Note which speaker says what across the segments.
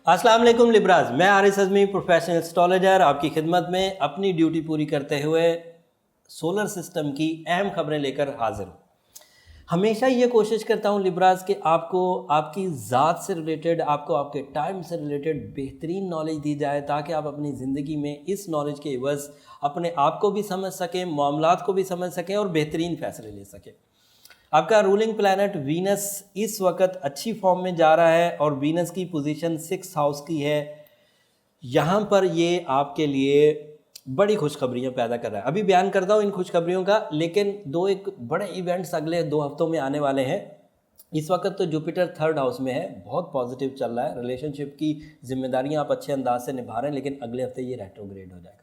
Speaker 1: अस्सलाम वालेकुम लिब्राज, मैं आरिस अज़मी प्रोफेशनल एस्ट्रोलॉजर आपकी खिदमत में अपनी ड्यूटी पूरी करते हुए सोलर सिस्टम की अहम खबरें लेकर हाजिर हूँ। हमेशा ये कोशिश करता हूँ लिब्राज कि आपको आपकी ज़ात से रिलेटेड, आपको आपके टाइम से रिलेटेड बेहतरीन नॉलेज दी जाए ताकि आप अपनी ज़िंदगी में इस नॉलेज के एवज़ अपने आप को भी समझ सकें, मामलात को भी समझ सकें और बेहतरीन फ़ैसले ले सकें। आपका रूलिंग प्लैनेट वीनस इस वक्त अच्छी फॉर्म में जा रहा है और वीनस की पोजीशन 6 हाउस की है। यहाँ पर ये आपके लिए बड़ी खुशखबरियाँ पैदा कर रहा है। अभी बयान करता हूँ इन खुशखबरियों का, लेकिन एक बड़े इवेंट्स अगले 2 हफ्तों में आने वाले हैं। इस वक्त तो जुपिटर 3rd हाउस में है, बहुत पॉजिटिव चल रहा है। रिलेशनशिप की जिम्मेदारियाँ आप अच्छे अंदाज से निभा रहे हैं, लेकिन अगले हफ्ते ये रेट्रोग्रेड हो जाएगा।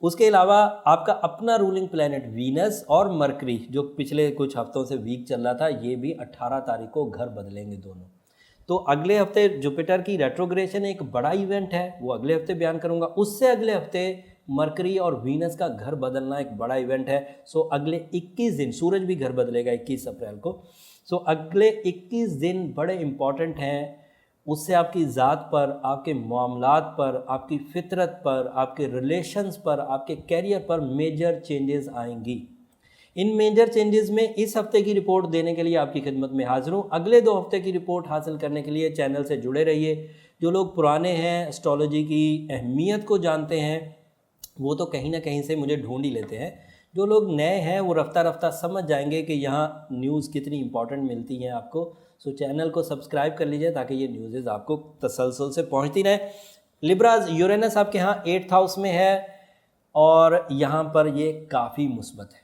Speaker 1: उसके अलावा आपका अपना रूलिंग प्लैनेट वीनस और मरकरी जो पिछले कुछ हफ्तों से वीक चल रहा था, ये भी 18 तारीख को घर बदलेंगे दोनों। तो अगले हफ्ते जुपिटर की रेट्रोग्रेशन एक बड़ा इवेंट है, वो अगले हफ्ते बयान करूंगा। उससे अगले हफ्ते मरकरी और वीनस का घर बदलना एक बड़ा इवेंट है। सो अगले 21 दिन सूरज भी घर बदलेगा 21 अप्रैल को। सो अगले 21 दिन बड़े इंपॉर्टेंट हैं। उससे आपकी ज़ात पर, आपके मामलात पर, आपकी फितरत पर, आपके रिलेशंस पर, आपके कैरियर पर मेजर चेंजेस आएंगी। इन मेजर चेंजेस में इस हफ्ते की रिपोर्ट देने के लिए आपकी खिदमत में हाजिर हूँ। अगले 2 हफ्ते की रिपोर्ट हासिल करने के लिए चैनल से जुड़े रहिए। जो लोग पुराने हैं, एस्ट्रोलॉजी की अहमियत को जानते हैं, वो तो कहीं ना कहीं से मुझे ढूंढ ही लेते हैं। जो लोग नए हैं वो रफ्ता रफ्ता समझ जाएंगे कि यहाँ न्यूज़ कितनी इंपॉर्टेंट मिलती हैं आपको। सो चैनल को सब्सक्राइब कर लीजिए ताकि ये न्यूज़ आपको तसलसल से पहुँचती रहे। लिब्राज, यूरेनस आपके यहाँ 8th हाउस में है और यहाँ पर ये काफ़ी मुस्बत है।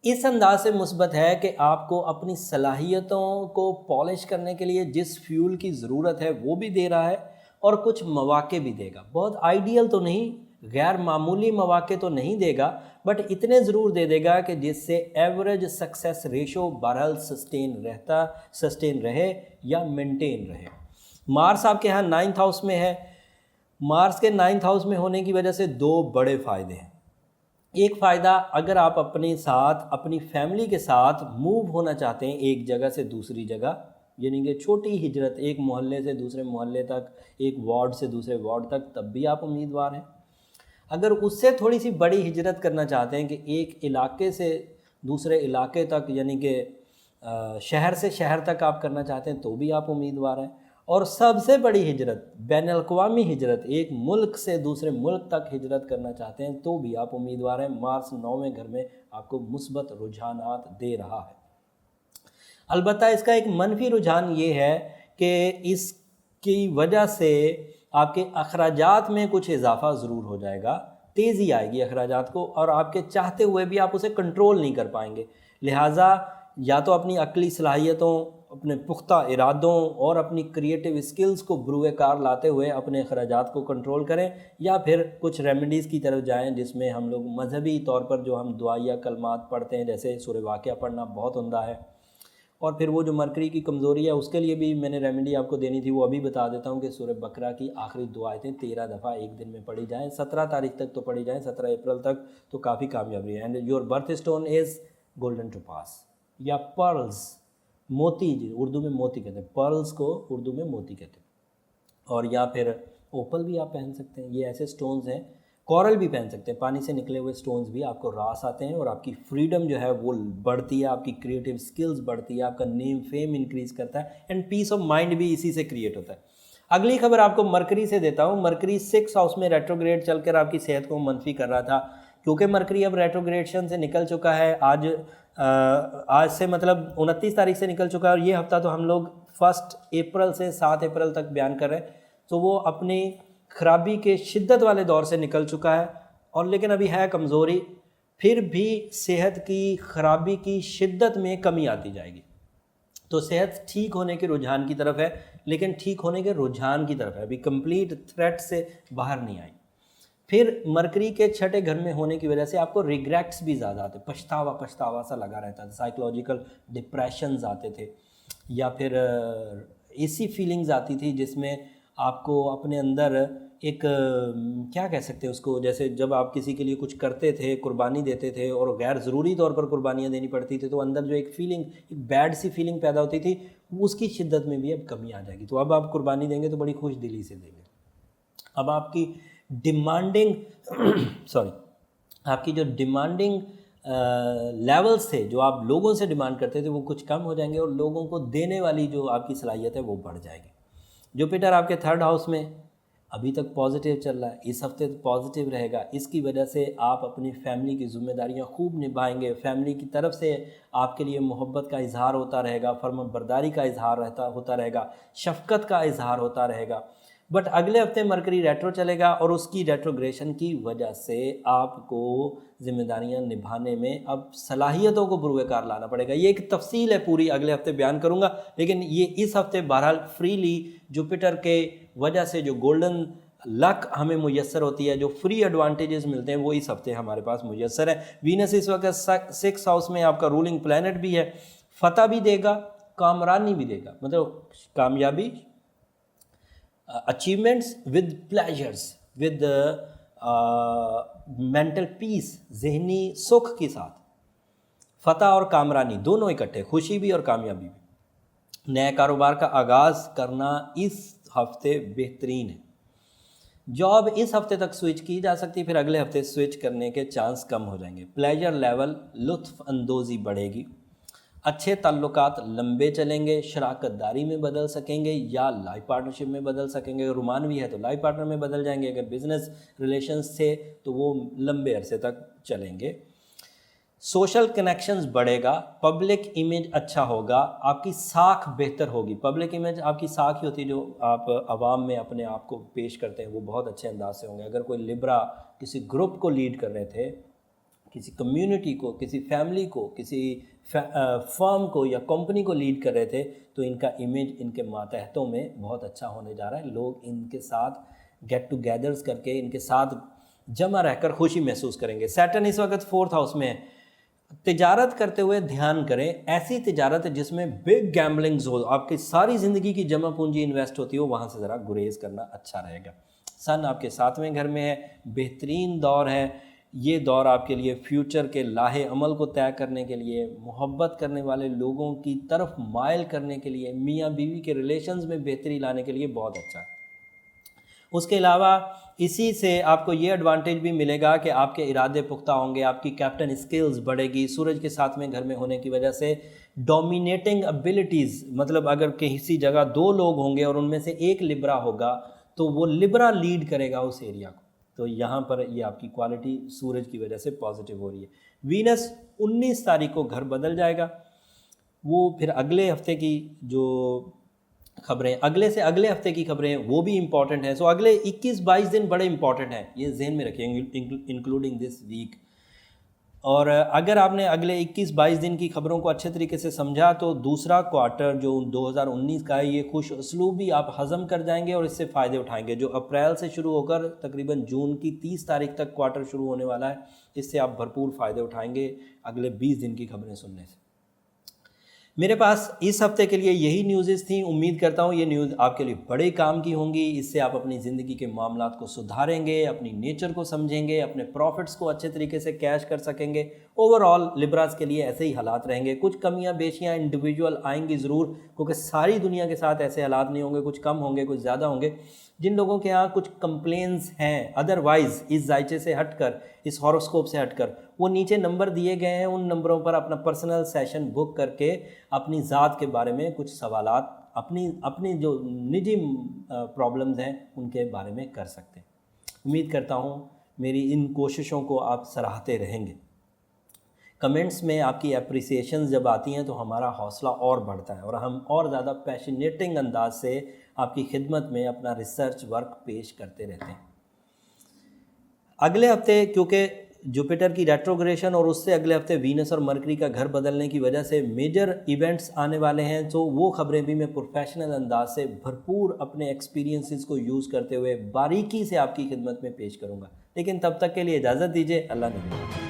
Speaker 1: इस अंदाज से मुस्बत है कि आपको अपनी सलाहियतों को पॉलिश करने के लिए जिस फ्यूल की ज़रूरत है वो भी दे रहा है और कुछ मौके भी देगा। बहुत आइडियल तो नहीं, गैर मामूली मौके तो नहीं देगा, बट इतने ज़रूर दे देगा कि जिससे एवरेज सक्सेस रेशो बहरहाल सस्टेन रहे या मेंटेन रहे। मार्स आपके यहाँ 9th हाउस में है। मार्स के 9th हाउस में होने की वजह से 2 बड़े फ़ायदे हैं। एक फ़ायदा, अगर आप अपने साथ, अपनी फैमिली के साथ मूव होना चाहते हैं एक जगह से दूसरी जगह, यानी कि छोटी हिजरत, एक मोहल्ले से दूसरे मोहल्ले तक, एक वार्ड से दूसरे वार्ड तक, तब भी आप उम्मीदवार हैं। अगर उससे थोड़ी सी बड़ी हिजरत करना चाहते हैं कि एक इलाके से दूसरे इलाके तक, यानी कि शहर से शहर तक आप करना चाहते हैं, तो भी आप उम्मीदवार हैं। और सबसे बड़ी हिजरत, बैनुल-अक़वामी हिजरत, एक मुल्क से दूसरे मुल्क तक हिजरत करना चाहते हैं, तो भी आप उम्मीदवार हैं। मार्स 9वें घर में आपको मुस्बत रुझानात दे रहा है। अलबत्ता इसका एक मनफी रुझान ये है कि इसकी वजह से आपके अखराजात में कुछ इजाफा ज़रूर हो जाएगा, तेज़ी आएगी अखराजात को, और आपके चाहते हुए भी आप उसे कंट्रोल नहीं कर पाएंगे। लिहाजा या तो अपनी अक्ली सलाहियतों, अपने पुख्ता इरादों और अपनी क्रिएटिव स्किल्स को बुरुए कार लाते हुए अपने अखराजात को कंट्रोल करें, या फिर कुछ रेमेडीज़ की तरफ जाएं जिसमें हम लोग मजहबी तौर पर जो हम दुआ या कलमात पढ़ते हैं, जैसे सूरह वाक़िया पढ़ना बहुत उम्दा है। और फिर वो जो मरकरी की कमज़ोरी है उसके लिए भी मैंने रेमेडी आपको देनी थी, वो अभी बता देता हूँ कि सूरह बकरा की आखिरी 2 आयतें 13 दफ़ा एक दिन में पढ़ी जाएँ, 17 तारीख तक तो पढ़ी जाएँ, 17 अप्रैल तक तो काफ़ी कामयाबी है। And your birth stone is golden topaz या पर्ल्स, मोती, जी उर्दू में मोती कहते हैं, पर्ल्स को उर्दू में मोती कहते हैं। और या फिर ओपल भी आप पहन सकते हैं। ये ऐसे स्टोन्स हैं, कॉरल भी पहन सकते हैं, पानी से निकले हुए स्टोन्स भी आपको रास आते हैं और आपकी फ्रीडम जो है वो बढ़ती है, आपकी क्रिएटिव स्किल्स बढ़ती है, आपका नेम फेम इंक्रीज़ करता है, एंड पीस ऑफ माइंड भी इसी से क्रिएट होता है। अगली खबर आपको मरकरी से देता हूँ। मरकरी 6 हाउस में रेट्रोग्रेड चलकर आपकी सेहत को मनफी कर रहा था, क्योंकि मरकरी अब रेट्रोग्रेशन से निकल चुका है। आज से मतलब 29 तारीख से निकल चुका है, और ये हफ्ता तो हम लोग 1 अप्रैल से 7 अप्रैल तक बयान कर रहे हैं। तो वो अपनी खराबी के शिद्दत वाले दौर से निकल चुका है, और लेकिन अभी है कमज़ोरी, फिर भी सेहत की खराबी की शिद्दत में कमी आती जाएगी। तो सेहत ठीक होने के रुझान की तरफ है, लेकिन ठीक होने के रुझान की तरफ है, अभी कंप्लीट थ्रेट से बाहर नहीं आई। फिर मरकरी के 6ठे घर में होने की वजह से आपको रिग्रेट्स भी ज़्यादा आते, पछतावा सा लगा रहता था, साइकोलॉजिकल डिप्रेशंस आते थे, या फिर ऐसी फीलिंग्स आती थी जिसमें आपको अपने अंदर एक क्या कह सकते हैं उसको, जैसे जब आप किसी के लिए कुछ करते थे, कुर्बानी देते थे और गैर ज़रूरी तौर पर कुर्बानियाँ देनी पड़ती थी, तो अंदर जो एक फीलिंग, एक बैड सी फीलिंग पैदा होती थी, उसकी शिद्दत में भी अब कमी आ जाएगी। तो अब आप कुर्बानी देंगे तो बड़ी खुश दिली से देंगे। अब आपकी डिमांडिंग सॉरी आपकी जो डिमांडिंग लेवल्स थे, जो आप लोगों से डिमांड करते थे, वो कुछ कम हो जाएंगे और लोगों को देने वाली जो आपकी सलाहियत है वो बढ़ जाएगी। जुपिटर आपके 3rd हाउस में अभी तक पॉजिटिव चल रहा है, इस हफ्ते पॉजिटिव रहेगा। इसकी वजह से आप अपनी फैमिली की ज़िम्मेदारियां खूब निभाएंगे। फैमिली की तरफ से आपके लिए मोहब्बत का इजहार होता रहेगा, फर्माबरदारी का इजहार होता रहेगा, शफ़क़त का इजहार होता रहेगा। बट अगले हफ्ते मरकरी रेट्रो चलेगा और उसकी रेट्रोग्रेशन की वजह से आपको ज़िम्मेदारियां निभाने में अब सलाहियतों को बुरवेकार लाना पड़ेगा। ये एक तफसील है पूरी, अगले हफ्ते बयान करूंगा, लेकिन ये इस हफ्ते बहरहाल फ्रीली जुपिटर के वजह से जो गोल्डन लक हमें मुयस्सर होती है, जो फ्री एडवांटेजेस मिलते हैं, वो इस हफ्ते हमारे पास मुयस्सर है। वीनस इस वक्त 6th हाउस में आपका रूलिंग प्लैनेट भी है, फतह भी देगा, कामरानी भी देगा, मतलब कामयाबी, achievements with pleasures, with mental peace, जहनी सुख के साथ। फतह और कामरानी दोनों इकट्ठे, खुशी भी और कामयाबी भी। नए कारोबार का आगाज़ करना इस हफ्ते बेहतरीन है। जॉब इस हफ्ते तक स्विच की जा सकती है, फिर अगले हफ्ते स्विच करने के चांस कम हो जाएंगे। प्लेजर लेवल, लुत्फ़ अंदोज़ी बढ़ेगी। अच्छे ताल्लुकात लंबे चलेंगे, शराकतदारी में बदल सकेंगे या लाइफ पार्टनरशिप में बदल सकेंगे। अगर रोमानवी है तो लाइफ पार्टनर में बदल जाएंगे, अगर बिजनेस रिलेशंस थे तो वो लंबे अरसे तक चलेंगे। सोशल कनेक्शंस बढ़ेगा, पब्लिक इमेज अच्छा होगा, आपकी साख बेहतर होगी। पब्लिक इमेज आपकी साख ही होती है, जो आप आवाम में अपने आप को पेश करते हैं, वो बहुत अच्छे अंदाज से होंगे। अगर कोई लिब्रा किसी ग्रुप को लीड कर रहे थे, किसी कम्युनिटी को, किसी फैमिली को, किसी फर्म को या कंपनी को लीड कर रहे थे, तो इनका इमेज इनके मातहतों में बहुत अच्छा होने जा रहा है। लोग इनके साथ गेट टुगेदर्स करके, इनके साथ जमा रहकर खुशी महसूस करेंगे। सैटर्न इस वक्त 4th हाउस में है। तिजारत करते हुए ध्यान करें, ऐसी तिजारत जिसमें बिग गैम्बलिंग्स हो, आपकी सारी ज़िंदगी की जमा पूंजी इन्वेस्ट होती हो, वहाँ से ज़रा गुरेज करना अच्छा रहेगा। सन आपके 7वें घर में है, बेहतरीन दौर है ये दौर आपके लिए फ्यूचर के लाहे अमल को तय करने के लिए, मोहब्बत करने वाले लोगों की तरफ माइल करने के लिए, मियाँ बीवी के रिलेशंस में बेहतरी लाने के लिए बहुत अच्छा है। उसके अलावा इसी से आपको ये एडवांटेज भी मिलेगा कि आपके इरादे पुख्ता होंगे, आपकी कैप्टन स्किल्स बढ़ेगी। सूरज के 7वें घर में होने की वजह से डोमिनेटिंग एबिलिटीज़, मतलब अगर किसी जगह 2 लोग होंगे और उनमें से एक लिब्रा होगा, तो वो लिब्रा लीड करेगा उस एरिया को। तो यहाँ पर ये आपकी क्वालिटी सूरज की वजह से पॉजिटिव हो रही है। वीनस 19 तारीख को घर बदल जाएगा। वो फिर अगले हफ्ते की जो खबरें, अगले से अगले हफ्ते की खबरें, वो भी इंपॉर्टेंट हैं। सो अगले 21-22 दिन बड़े इंपॉर्टेंट हैं, ये जहन में रखिए, इंक्लूडिंग दिस वीक। और अगर आपने अगले 21-22 दिन की खबरों को अच्छे तरीके से समझा, तो दूसरा क्वार्टर जो 2019 का है, ये खुश उसलूबी आप हज़म कर जाएंगे और इससे फ़ायदे उठाएंगे। जो अप्रैल से शुरू होकर तकरीबन जून की 30 तारीख तक क्वार्टर शुरू होने वाला है, इससे आप भरपूर फ़ायदे उठाएंगे अगले 20 दिन की खबरें सुनने से। मेरे पास इस हफ्ते के लिए यही न्यूज़ेस थी। उम्मीद करता हूँ ये न्यूज़ आपके लिए बड़े काम की होंगी। इससे आप अपनी ज़िंदगी के मामलात को सुधारेंगे, अपनी नेचर को समझेंगे, अपने प्रॉफिट्स को अच्छे तरीके से कैश कर सकेंगे। ओवरऑल लिब्रास के लिए ऐसे ही हालात रहेंगे। कुछ कमियां बेशियां इंडिविजुअल आएंगी ज़रूर, क्योंकि सारी दुनिया के साथ ऐसे हालात नहीं होंगे, कुछ कम होंगे, कुछ ज़्यादा होंगे। जिन लोगों के यहाँ कुछ कंप्लेंट्स हैं अदरवाइज़ इस जायचे से हटकर, इस हॉरोस्कोप से हटकर, वो नीचे नंबर दिए गए हैं, उन नंबरों पर अपना पर्सनल सेशन बुक करके अपनी ज़ात के बारे में कुछ सवालात, अपनी जो निजी प्रॉब्लम्स हैं उनके बारे में कर सकते हैं। उम्मीद करता हूँ मेरी इन कोशिशों को आप सराहते रहेंगे। कमेंट्स में आपकी अप्रिसिएशन जब आती हैं तो हमारा हौसला और बढ़ता है और हम और ज़्यादा पैशनेटिंग अंदाज से आपकी खिदमत में अपना रिसर्च वर्क पेश करते रहते हैं। अगले हफ्ते क्योंकि जुपिटर की रेट्रोग्रेशन और उससे अगले हफ्ते वीनस और मरकरी का घर बदलने की वजह से मेजर इवेंट्स आने वाले हैं, तो वो खबरें भी मैं प्रोफेशनल अंदाज से भरपूर अपने एक्सपीरियंसेस को यूज़ करते हुए बारीकी से आपकी खिदमत में पेश करूँगा। लेकिन तब तक के लिए इजाज़त दीजिए। अल्लाह ने